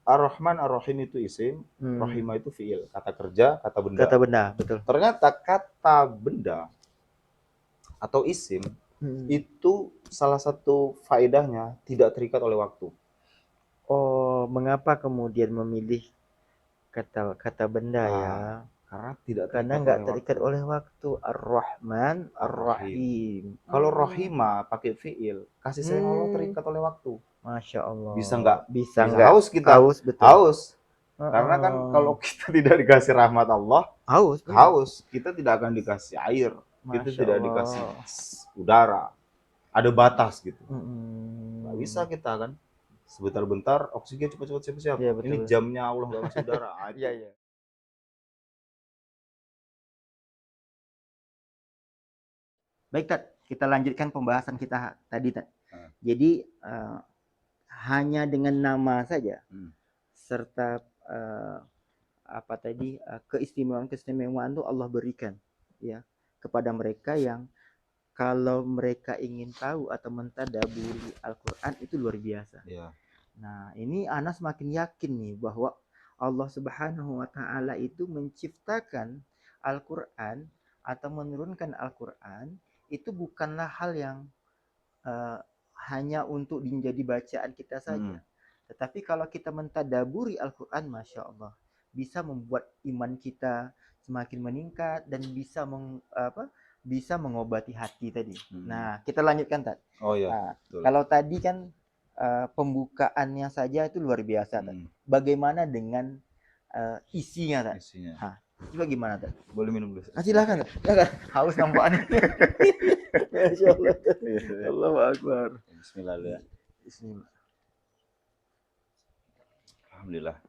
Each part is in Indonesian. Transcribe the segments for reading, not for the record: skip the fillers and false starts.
Ar-Rahman Ar-Rahim itu isim, Rahimah itu fiil, kata kerja, kata benda. Kata benda, betul. Ternyata kata benda atau isim itu salah satu faedahnya tidak terikat oleh waktu. Oh, mengapa kemudian memilih kata benda ya? Karena tidak Karena terikat nggak oleh terikat waktu. oleh waktu. Ar-Rahman, Ar-Rahim. Ar-Rahim. Kalau Rohimah pakai fiil, kasih sayang Allah terikat oleh waktu. Masya Bisa Allah. nggak? Bisa Bisa nggak? haus kita. Haus, betul. Haus. Karena kan Heeh. kalau kita tidak dikasih rahmat Allah, Haus, benar. haus. Kita tidak akan dikasih air. Kita Masya tidak dikasih Allah. udara. Ada batas gitu. Nggak bisa Mm-mm. kita kan. Sebentar-bentar oksigen cepat-cepat siap-siap. Iya, Ini betul. jamnya Allah nggak kasih udara. Iya, Itu. iya. Baik, Tat. Kita lanjutkan pembahasan kita tadi, Tat. Jadi, hanya dengan nama saja, serta apa tadi, keistimewaan-keistimewaan itu Allah berikan, ya, kepada mereka yang kalau mereka ingin tahu atau mentadaburi Al-Quran itu luar biasa. Iya. Nah, ini Ana semakin yakin nih bahwa Allah Subhanahu wa Ta'ala itu menciptakan Al-Quran atau menurunkan Al-Quran itu bukanlah hal yang eh, hanya untuk menjadi bacaan kita saja. Tetapi kalau kita mentadaburi Al-Quran, Masya Allah, bisa membuat iman kita semakin meningkat dan bisa mengobati hati tadi. Nah, kita lanjutkan, Tat. Oh ya. Nah, kalau tadi kan pembukaannya saja itu luar biasa, Tat. Bagaimana dengan isinya, Tat? Isinya. Coba gimana, Tat? Boleh minum dulu. Silakan, Tat. Haus nampaknya. Masya Allah, Tat. Allahu Akbar. Bismillah ya. Bismillah. Alhamdulillah.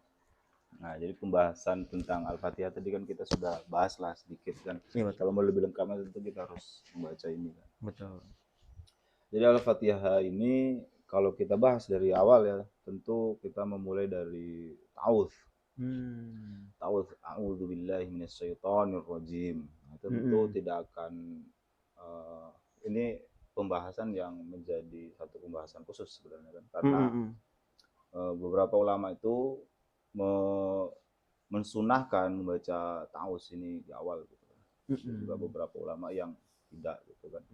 Nah, jadi pembahasan tentang Al-Fatihah tadi kan kita sudah bahas lah sedikit kan. Iya, Kalau mau lebih lengkapnya tentu kita harus membaca ini kan. betul. Jadi Al-Fatihah ini kalau kita bahas dari awal ya, tentu kita memulai dari ta'awudz. Ta'awudz, a'udzubillahi minasyaitonirrajim. Nah, tentu tidak akan ini pembahasan yang menjadi satu pembahasan khusus sebenarnya kan. Karena beberapa ulama itu mensunahkan membaca ta'awudz ini di awal gitu kan. Juga beberapa ulama yang tidak gitu kan.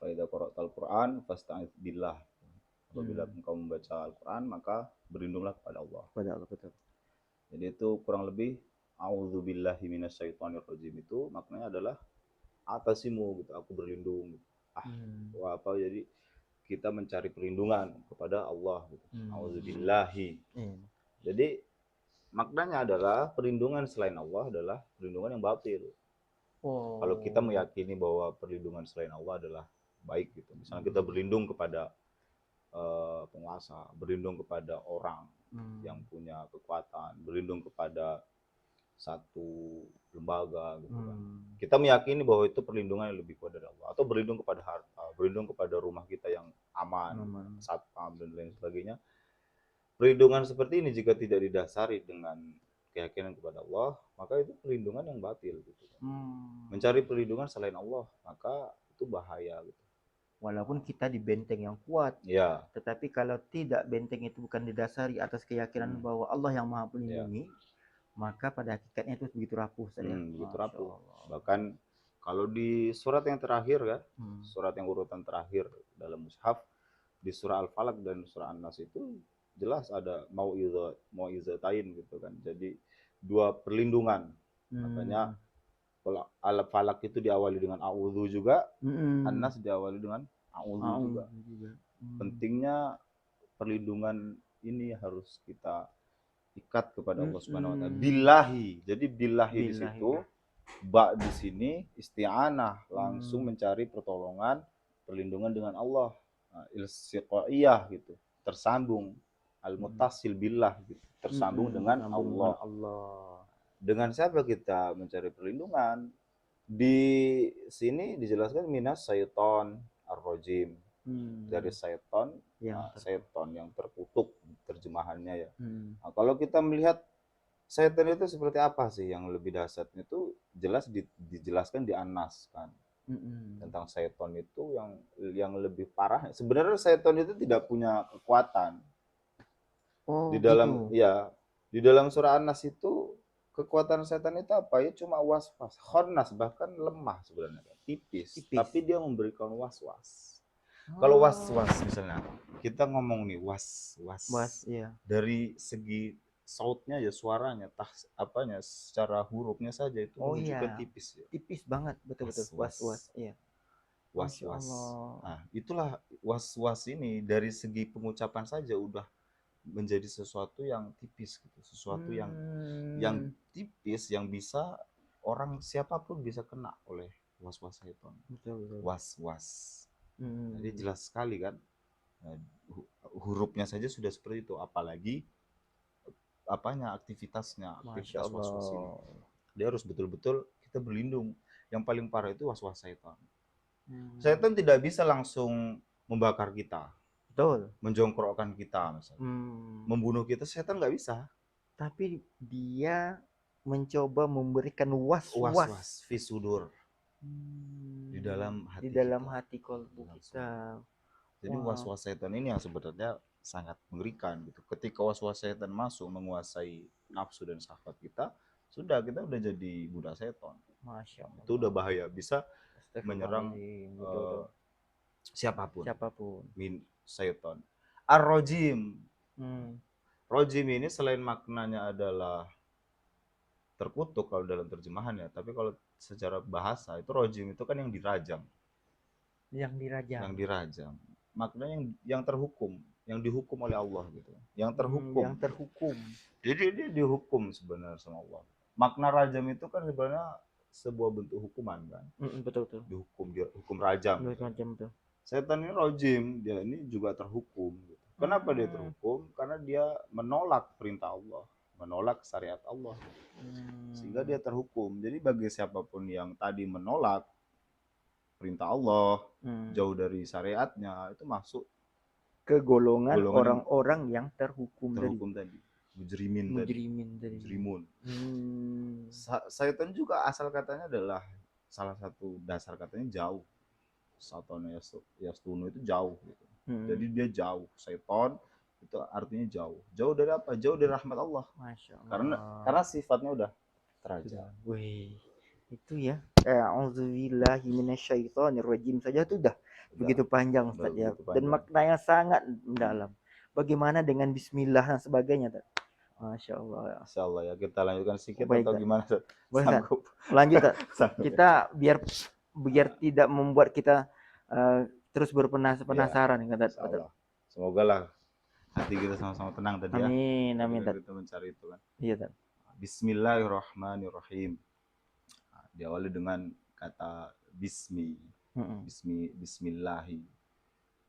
Fa idza qara'tal Qur'an fasta'iz billah. Apabila engkau membaca Al-Qur'an maka berlindunglah kepada Allah. Pada Allah, betul. Jadi itu kurang lebih a'udzubillahi minasyaitonirrajim itu maknanya adalah atasimu gitu, aku berlindung gitu. Jadi kita mencari perlindungan kepada Allah gitu. A'udzubillahi. Jadi maknanya adalah perlindungan selain Allah adalah perlindungan yang batil. Kalau kita meyakini bahwa perlindungan selain Allah adalah baik gitu. Misalnya kita berlindung kepada penguasa, berlindung kepada orang yang punya kekuatan, berlindung kepada satu lembaga gitu kan. Kita meyakini bahwa itu perlindungan yang lebih kuat dari Allah, atau berlindung kepada harta, berlindung kepada rumah kita yang aman, satpam dan lain sebagainya. Perlindungan seperti ini jika tidak didasari dengan keyakinan kepada Allah, maka itu perlindungan yang batil gitu. Mencari perlindungan selain Allah, maka itu bahaya gitu. Walaupun kita di benteng yang kuat, Ya. Tetapi kalau tidak benteng itu bukan didasari atas keyakinan bahwa Allah yang Maha Pelindungi, maka pada hakikatnya itu begitu rapuh saja. Begitu rapuh. Bahkan kalau di surat yang terakhir ya, surat yang urutan terakhir dalam mushaf di surah Al-Falaq dan surah An-Nas itu jelas ada mau'izatain gitu kan. Jadi dua perlindungan. Makanya kalau Al-Falaq itu diawali dengan a'udzu juga, An-Nas diawali dengan a'udzu juga. Pentingnya perlindungan ini harus kita ikat kepada Allah Subhanahu wa taala. Billahi. Jadi billahi di situ ba di sini isti'anah, langsung mencari pertolongan, perlindungan dengan Allah. Nah, ilsiqaiyah gitu. Tersambung al-muttasil billah gitu. Tersambung dengan Allah. Dengan siapa kita mencari perlindungan? Di sini dijelaskan minas syaiton ar-rajim. Dari syaiton, syaiton yang terkutuk terjemahannya ya. Nah, kalau kita melihat syaitan itu seperti apa sih yang lebih dahsyatnya itu jelas dijelaskan di An-Nas kan. Tentang syaitan itu yang lebih parah. Sebenarnya syaitan itu tidak punya kekuatan. Oh Di dalam gitu. ya, di dalam surah An-Nas itu kekuatan setan itu apa ya? Cuma was-was, khannas, bahkan lemah sebenarnya, tipis, Tipis. tapi dia memberikan was-was. Kalau Oh, was-was misalnya, kita ngomong nih was, was-was iya. dari segi sautnya ya, suaranya, apanya, secara hurufnya saja itu Oh menunjukkan iya, tipis ya. tipis banget, betul-betul. Was, was, Was-was, iya. Masya was-was. Allah. Nah, itulah was-was ini dari segi pengucapan saja udah menjadi sesuatu yang tipis gitu, sesuatu yang Hmm, tipis yang bisa orang siapapun bisa kena oleh was-was syaitan. betul betul. Was-was. Jadi Hmm, jelas sekali kan, eh, hurufnya saja sudah seperti itu, apalagi apanya, Masya aktivitas was-was ini. Allah. Dia harus betul-betul kita berlindung. Yang paling parah itu was-was syaitan. Hmm, Syaitan tidak bisa langsung membakar kita, betul. menjongkrokkan kita misalnya, Hmm, membunuh kita. Syaitan nggak bisa. tapi dia mencoba memberikan was-was. Was-was fisudur, di dalam Di hati dalam kita, hati kolbu dalam kita. sumber. Jadi Wah, was-was setan ini yang sebenarnya sangat mengerikan gitu. Ketika was-was setan masuk menguasai nafsu dan syahwat kita, sudah, kita udah jadi budak setan. Masya Itu udah Allah. bahaya, bisa menyerang Astagfirullahaladzim. Betul uh, betul. siapapun. Siapapun. Min setan. Ar-rojim. Hmm. Rojim ini selain maknanya adalah terkutuk kalau dalam terjemahan ya, tapi kalau secara bahasa itu rojim itu kan yang dirajam, Yang dirajam. yang dirajam. Maknanya yang terhukum, yang dihukum oleh Allah gitu. Yang Yang terhukum. terhukum. Jadi dia dihukum sebenarnya sama Allah. Makna rajam itu kan sebenarnya sebuah bentuk hukuman kan. Betul betul. Dihukum, dia hukum rajam gitu. Dirajam betul. Setan ini rojim, dia ini juga terhukum gitu. Kenapa dia Hmm. terhukum? Karena dia menolak perintah Allah, menolak syariat Allah. Sehingga dia terhukum. Jadi bagi siapapun yang tadi menolak perintah Allah, jauh dari syariatnya, itu masuk Ke golongan golongan yang orang-orang yang terhukum tadi. terhukum tadi, mujrimin tadi, Mujrimin tadi. mujrimun. Hmm. Syaitan juga asal katanya adalah, salah satu dasar katanya jauh. Satana yastunu itu jauh gitu. Jadi dia jauh. Syaitan itu artinya jauh. Jauh dari apa? Jauh dari rahmat Allah. Masya Karena Allah. sifatnya udah Sudah. terajam. Wih. Itu ya. A'udzubillahi minasyaitonirrajim saja tuh udah Udah, begitu panjang udah Ustaz ya. begitu Dan panjang. maknanya sangat mendalam. Bagaimana dengan bismillah dan sebagainya, Ustaz? Masya Allah. Insya Allah ya, kita lanjutkan sedikit Baik, atau Ustaz. gimana? Boleh, Ustaz. Sanggup? Lanjut, Ustaz. Sanggup ya? Kita biar tidak membuat kita terus Ya, berpenasaran, kata insya Ustaz. Allah. Semoga lah hati kita sama-sama tenang tadi ya. Amin, amin, Ketika Ustaz. kita mencari itu kan. Iya, Ustaz. Bismillahirrahmanirrahim. Diawali dengan kata Mm-mm. bismillahi.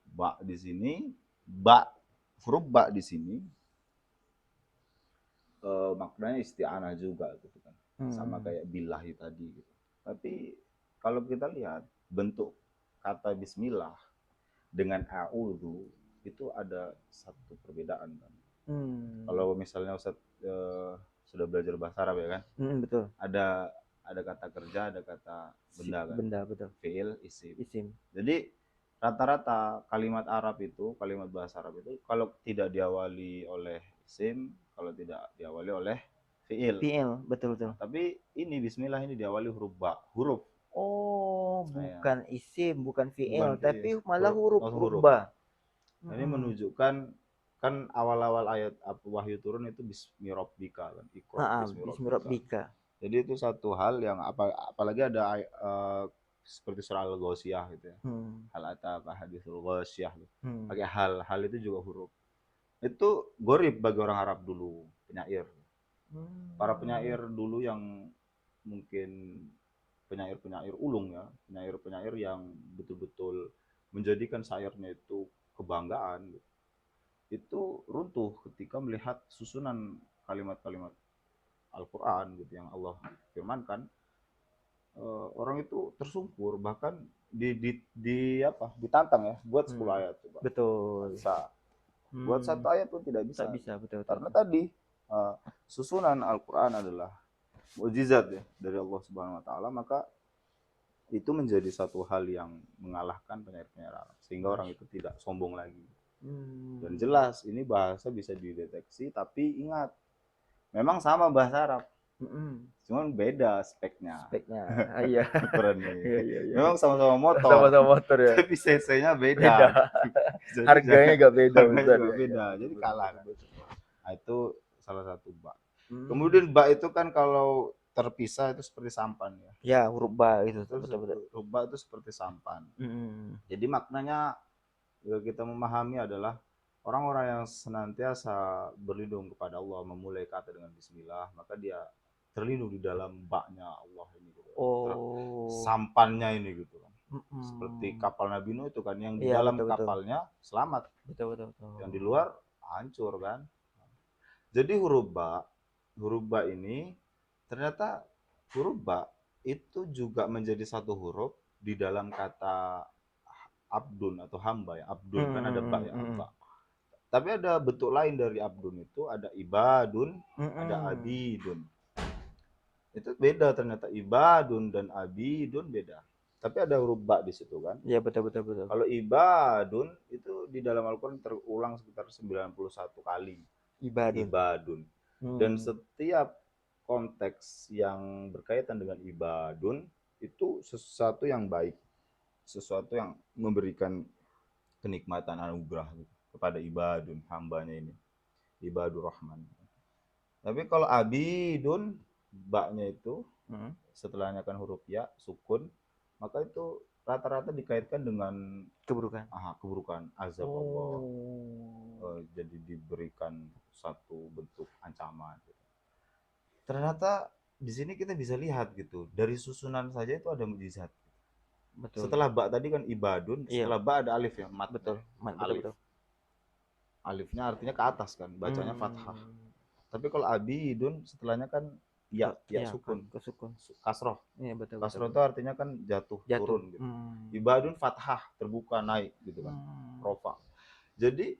Ba di sini, ba, huruf ba di sini maknanya isti'anah juga gitu kan. Sama kayak billahi tadi gitu. Tapi kalau kita lihat bentuk kata bismillah dengan a'udzu itu ada satu perbedaan kan. Kalau misalnya Ustaz sudah belajar bahasa Arab ya kan, Betul. ada kata kerja, ada kata benda kan, Benda, betul. fiil, isim. Isim. Jadi rata-rata kalimat Arab itu, kalimat bahasa Arab itu kalau tidak diawali oleh isim, kalau tidak diawali oleh fiil. Fiil, betul betul. Nah, tapi ini bismillah ini diawali huruf ba, huruf. Oh, Nah, ya. bukan isim, bukan Bukan fiil, fiil, tapi malah huruf langsung huruf huruf. ba. Nah, ini menunjukkan kan awal-awal ayat wahyu turun itu bismi rabbika kan, iqra bismi rabbika. Bismillahirrahmanirrahim. Jadi itu satu hal yang apalagi ada seperti surah Al-Ghasyiyah gitu ya. Hal ataka haditsul ghasyiyah. Pakai hal itu juga huruf. Itu gorib bagi orang Arab dulu, penyair. Para penyair dulu yang mungkin penyair-penyair ulung ya, penyair-penyair yang betul-betul menjadikan syairnya itu kebanggaan gitu. Itu runtuh ketika melihat susunan kalimat-kalimat Al-Quran gitu yang Allah firmankan. Orang itu tersungkur, bahkan ditantang ya, buat 10 ayat coba. Betul. Nggak bisa. Buat satu ayat pun tidak bisa. Tak bisa, betul. Karena tadi susunan Al-Quran adalah mukjizat ya dari Allah Subhanahu Wa Taala, maka itu menjadi satu hal yang mengalahkan penyair-penyair Arab, sehingga orang itu tidak sombong lagi. Dan jelas ini bahasa bisa dideteksi, tapi ingat memang sama bahasa Arab. Cuman beda speknya. Iya. Ukurannya. Iya, iya, iya. Memang sama-sama motor. Sama-sama motor ya. Tapi cc-nya beda. Beda. Jadi Harganya juga beda, harganya besar juga ya. beda. Iya, Jadi betul, kalah betul, kan. betul. Nah, itu salah satu ba. Hmm. Kemudian ba itu kan kalau terpisah itu seperti sampan ya. Ya, huruf ba itu Itu betul-betul. huruf ba itu seperti sampan. Jadi maknanya kita memahami adalah orang-orang yang senantiasa berlindung kepada Allah, memulai kata dengan bismillah, maka dia terlindung di dalam baknya Allah ini gitu. Sampannya ini gitu kan. Seperti kapal Nabi Nuh itu kan, yang di Iya, dalam betul, betul. kapalnya selamat. Betul. Yang di luar hancur kan. Jadi huruf ba ini ternyata huruf ba itu juga menjadi satu huruf di dalam kata abdun atau hamba ya. Abdun kan ada ba ya, ba. Tapi ada bentuk lain dari abdun itu, ada ibadun, ada abidun. Itu beda ternyata, ibadun dan abidun beda. Tapi ada huruf ba di situ kan. Iya, betul. Kalau ibadun itu di dalam Al-Qur'an terulang sekitar 91 kali. Ibadun. Dan setiap konteks yang berkaitan dengan ibadun itu sesuatu yang baik, sesuatu yang memberikan kenikmatan anugerah kepada ibadun, hambanya ini, ibadur rahman. Tapi kalau abidun, baknya itu setelahnya kan huruf ya, sukun, maka itu rata-rata dikaitkan dengan keburukan, azab Allah. Jadi diberikan satu bentuk ancaman. Ternyata di sini kita bisa lihat gitu, dari susunan saja itu ada mukjizat. Betul. Setelah ba tadi kan ibadun, setelah ba ada alif ya, mat. Betul. Alif. Alifnya artinya ke atas kan, bacanya fathah. Tapi kalau abidun setelahnya kan ya sukun, kasroh. Iya, betul. Kasroh itu artinya kan jatuh. Turun gitu. Ibadun fathah, terbuka, naik gitu kan. Rofa. Jadi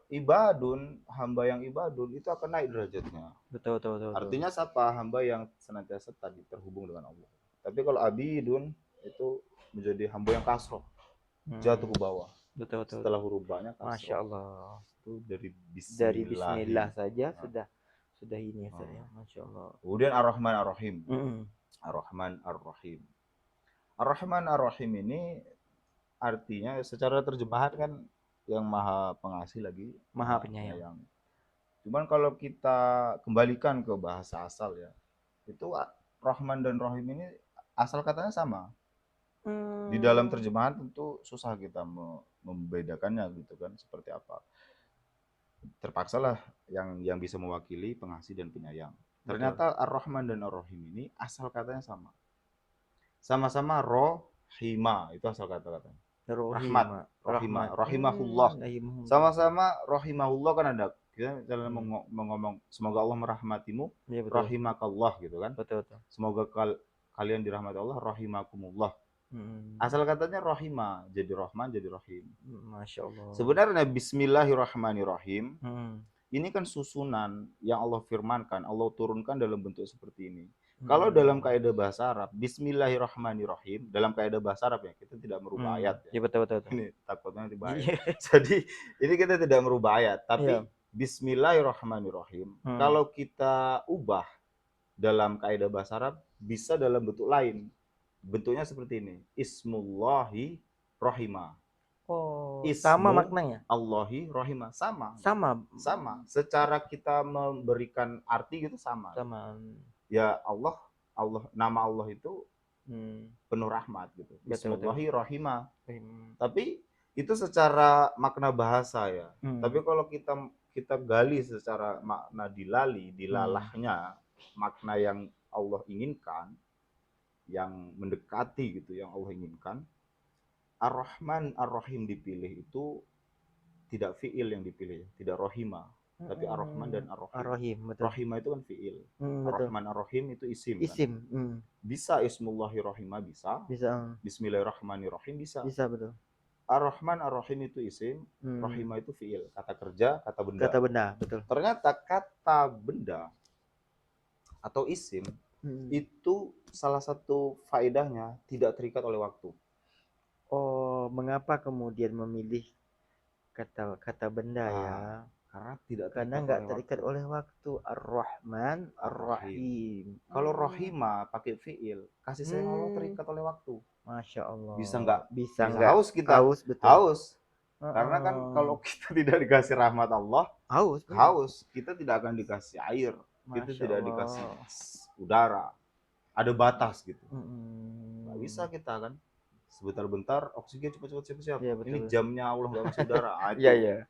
ibadun, hamba yang ibadun itu akan naik derajatnya. Betul. Artinya siapa? Hamba yang senantiasa tadi terhubung dengan Allah. Tapi kalau abidun itu menjadi hamba yang kasroh, jatuh ke bawah. Betul. Setelah huruf ba-nya kasroh. Masya Allah. Itu dari bismillah saja sudah ini saya. Masya Allah. Kemudian Ar-Rahman Ar-Rahim. Ar-Rahman Ar-Rahim. Ar-Rahman Ar-Rahim ini artinya secara terjemahan kan yang maha pengasih lagi, maha penyayang. Cuman kalau kita kembalikan ke bahasa asal ya, itu Rahman dan Rahim ini asal katanya sama. Di dalam terjemahan tentu susah kita membedakannya gitu kan, seperti apa. Terpaksalah yang bisa mewakili pengasih dan penyayang. Ternyata Ar-Rahman dan Ar-Rahim ini asal katanya sama. Sama-sama rohima, itu asal kata-katanya. Rahmat, rahimahullah. Sama-sama rahimahullah kan ada. Kita dalam ngomong semoga Allah merahmatimu, rahimakallah gitu kan. Betul. Semoga kalian dirahmati Allah, rahimakumullah. Asal katanya rahimah, jadi rahman, jadi rahim. Masya Allah. Sebenarnya bismillahirrahmanirrahim ini kan susunan yang Allah firmankan, Allah turunkan dalam bentuk seperti ini. Kalau dalam kaidah bahasa Arab, bismillahirrahmanirrahim, dalam kaidah bahasa Arab ya, kita tidak merubah ayat ya. Iya, betul. Ini takutnya dibahaya. Jadi ini kita tidak merubah ayat, tapi bismillahirrahmanirrahim. Kalau kita ubah dalam kaidah bahasa Arab, bisa dalam bentuk lain. Bentuknya seperti ini. Ismullahi rahimah. Sama maknanya. Allahi rahimah, sama. Secara kita memberikan arti gitu sama. Ya Allah, nama Allah itu penuh rahmat gitu. Bismillahi rahimah. Tapi itu secara makna bahasa ya. Tapi kalau kita gali secara makna dilalahnya, makna yang Allah inginkan, yang mendekati gitu, yang Allah inginkan, Ar-Rahman Ar-Rahim dipilih itu tidak fiil yang dipilih, tidak rohima, tapi Ar-Rahman dan Ar-Rahim. Rohima itu kan fiil. Ar-Rahman Ar-Rahim itu isim. Kan? Bisa ismullahi rahimah, bisa. Bismillahirrahmanirrahim bisa. Betul. Ar-Rahman Ar-Rahim itu isim, rahimah itu fiil, kata kerja, kata benda. Betul. Ternyata kata benda atau isim itu salah satu faedahnya tidak terikat oleh waktu. Mengapa kemudian memilih kata benda ya. Karena tidak Karena terikat nggak oleh terikat waktu. oleh waktu. Ar-Rahman, Ar-Rahim. Ar-Rahim. Kalau rohima pakai fiil, kasih sayang Allah terikat oleh waktu. Masya Allah. Bisa nggak? Bisa Bisa nggak? haus kita. Haus betul. Haus. Karena kan Heeh. kalau kita tidak dikasih rahmat Allah, Haus. betul. haus. Kita tidak akan dikasih air. Kita Masya tidak Allah. dikasih udara. Ada batas gitu. Mm-mm. Nggak bisa kita kan. Sebentar-bentar oksigen cepat-cepat siap-siap. Iya, betul, Ini betul. jamnya Allah nggak ngasih udara. Ah, itu Iya, iya.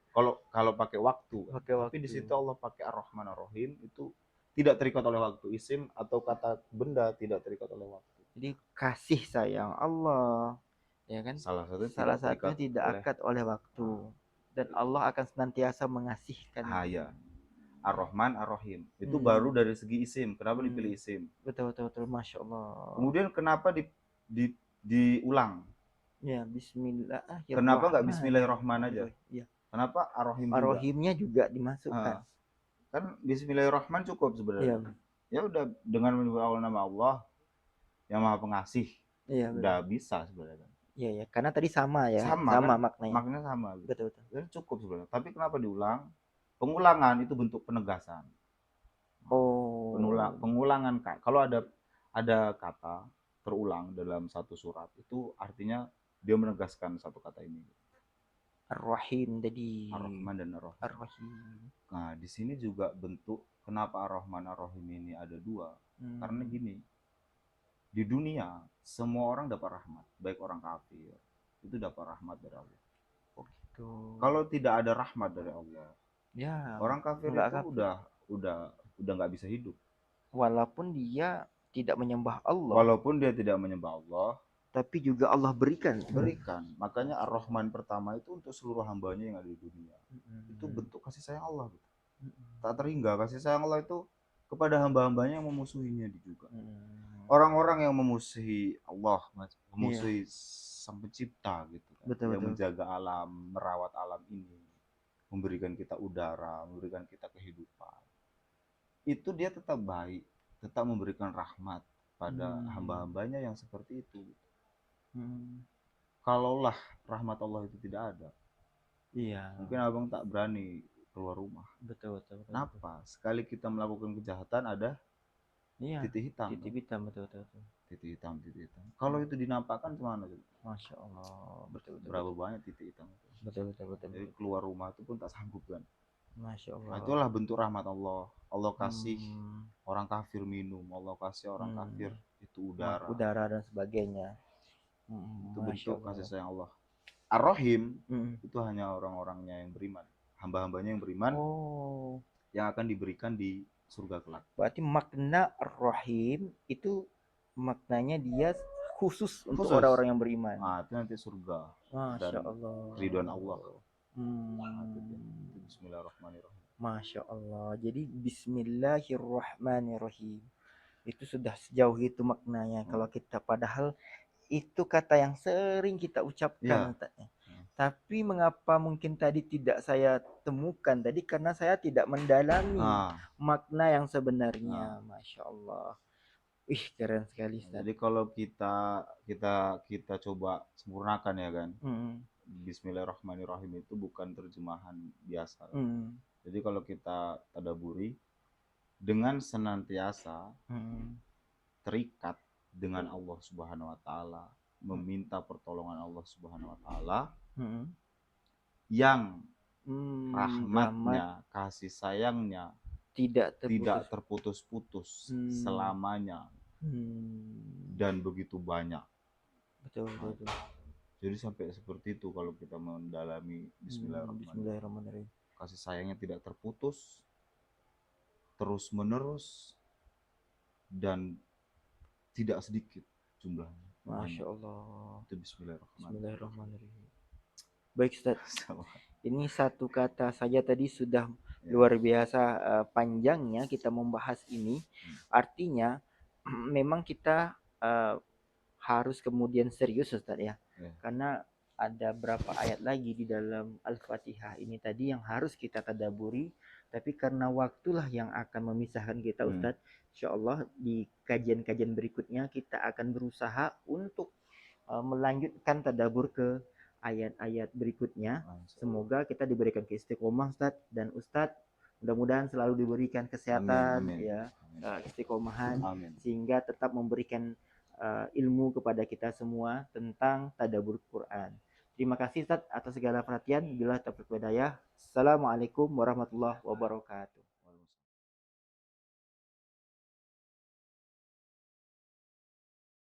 kalau pakai waktu. Pakai Tapi di waktu. situ Allah pakai Ar-Rahman Ar-Rahim itu tidak terikat oleh waktu. Isim atau kata benda tidak terikat oleh waktu. Jadi kasih sayang Allah, ya kan? Salah satunya Salah tidak satunya terikat tidak oleh akad oleh waktu. Dan Allah akan senantiasa mengasihkan. ya. Ar-Rahman Ar-Rahim. Itu Hmm. baru dari segi isim. Kenapa dipilih isim? Betul, betul, betul. Masya Allah. Kemudian kenapa diulang? Ya, Bismillahirrahmanirrahim. Kenapa nggak Bismillahirrahman aja? Iya. Kenapa Ar-Rahim juga? Ar-Rahimnya juga dimasukkan. Kan Bismillahirrahman cukup sebenarnya. Iya. Ya udah dengan menyebut awal nama Allah yang Maha Pengasih. Iya, udah bisa sebenarnya. Iya, ya. Karena tadi sama ya. Sama kan? maknanya. Maknanya sama. Gitu. Betul, betul. Dan cukup sebenarnya. Tapi kenapa diulang? Pengulangan itu bentuk penegasan. Oh. Pengulangan Kak. Kalau ada kata terulang dalam satu surat itu artinya dia menegaskan satu kata ini. Ar-Rahim tadi. Ar-Rahman dan Ar-Rahim. Ar-Rahim. Nah, di sini juga bentuk kenapa Ar-Rahman Ar-Rahim ini ada dua. Karena gini, di dunia semua orang dapat rahmat, baik orang kafir itu dapat rahmat dari Allah. Oh, gitu. Kalau tidak ada rahmat dari Allah, ya, orang kafir itu udah nggak bisa hidup. Walaupun dia tidak menyembah Allah. Walaupun dia tidak menyembah Allah, tapi juga Allah berikan. Makanya Ar-Rahman pertama itu untuk seluruh hambanya yang ada di dunia. Itu bentuk kasih sayang Allah. Gitu. Tak terhingga kasih sayang Allah itu kepada hamba-hambanya yang memusuhinya juga. Orang-orang yang memusuhi Allah, memusuhi Sang Pencipta gitu kan. Yang menjaga alam, merawat alam ini, memberikan kita udara, memberikan kita kehidupan. Itu dia tetap baik, tetap memberikan rahmat pada hamba-hambanya yang seperti itu. Kalaulah rahmat Allah itu tidak ada, mungkin abang tak berani keluar rumah. Betul. Kenapa? Sekali kita melakukan kejahatan ada titik hitam. Betul. Titik hitam. Kalau itu dinampakkan kemana? Masya Allah. Betul. Berapa banyak titik hitam? Betul. Jadi keluar rumah itu pun tak sanggup kan. Masya Allah. Nah, itulah bentuk rahmat Allah. Allah kasih orang kafir minum, Allah kasih orang kafir itu udara dan sebagainya. Itu bentuk kasih sayang Allah. Ar-Rahim itu hanya orang-orangnya yang beriman, hamba-hambanya yang beriman, yang akan diberikan di surga kelak. Berarti makna Ar-Rahim itu maknanya dia khusus untuk orang-orang yang beriman. Nah, itu nanti surga. Masya Allah. Ridwan Allah. Bismillahirrahmanirrahim. Masya Allah. Jadi Bismillahirrahmanirrahim. Itu sudah sejauh itu maknanya. Kalau kita padahal itu kata yang sering kita ucapkan. Tapi mengapa mungkin tadi tidak saya temukan tadi karena saya tidak mendalami makna yang sebenarnya. Masya Allah. Keren sekali. Jadi kalau kita coba sempurnakan ya kan. Bismillahirrahmanirrahim itu bukan terjemahan biasa. Jadi kalau kita tadaburi dengan senantiasa terikat dengan Allah Subhanahu wa taala, meminta pertolongan Allah Subhanahu wa taala yang rahmatnya, kasih sayangnya tidak terputus-putus selamanya dan begitu banyak. Betul. Jadi sampai seperti itu kalau kita mendalami Bismillahirrahmanirrahim. Kasih sayangnya tidak terputus, terus menerus dan tidak sedikit jumlahnya. Masya Allah. Itu Bismillahirrahmanirrahim. Baik Ustaz. Ini satu kata saja tadi sudah luar biasa panjangnya kita membahas ini. Artinya memang kita harus kemudian serius Ustaz ya. Karena ada berapa ayat lagi di dalam Al-Fatihah ini tadi yang harus kita tadaburi. Tapi karena waktulah yang akan memisahkan kita Ustaz, insyaallah di kajian-kajian berikutnya kita akan berusaha untuk melanjutkan tadabur ke ayat-ayat berikutnya. Masya Allah. Semoga kita diberikan keistiqomah Ustadz, dan Ustadz mudah-mudahan selalu diberikan Amin, kesehatan amin, ya, amin, istiqomahan, amin. sehingga tetap memberikan ilmu kepada kita semua tentang tadabbur Quran. Terima kasih Ustadz atas segala perhatian. Bila taufiq hidayah. Assalamualaikum warahmatullahi wabarakatuh.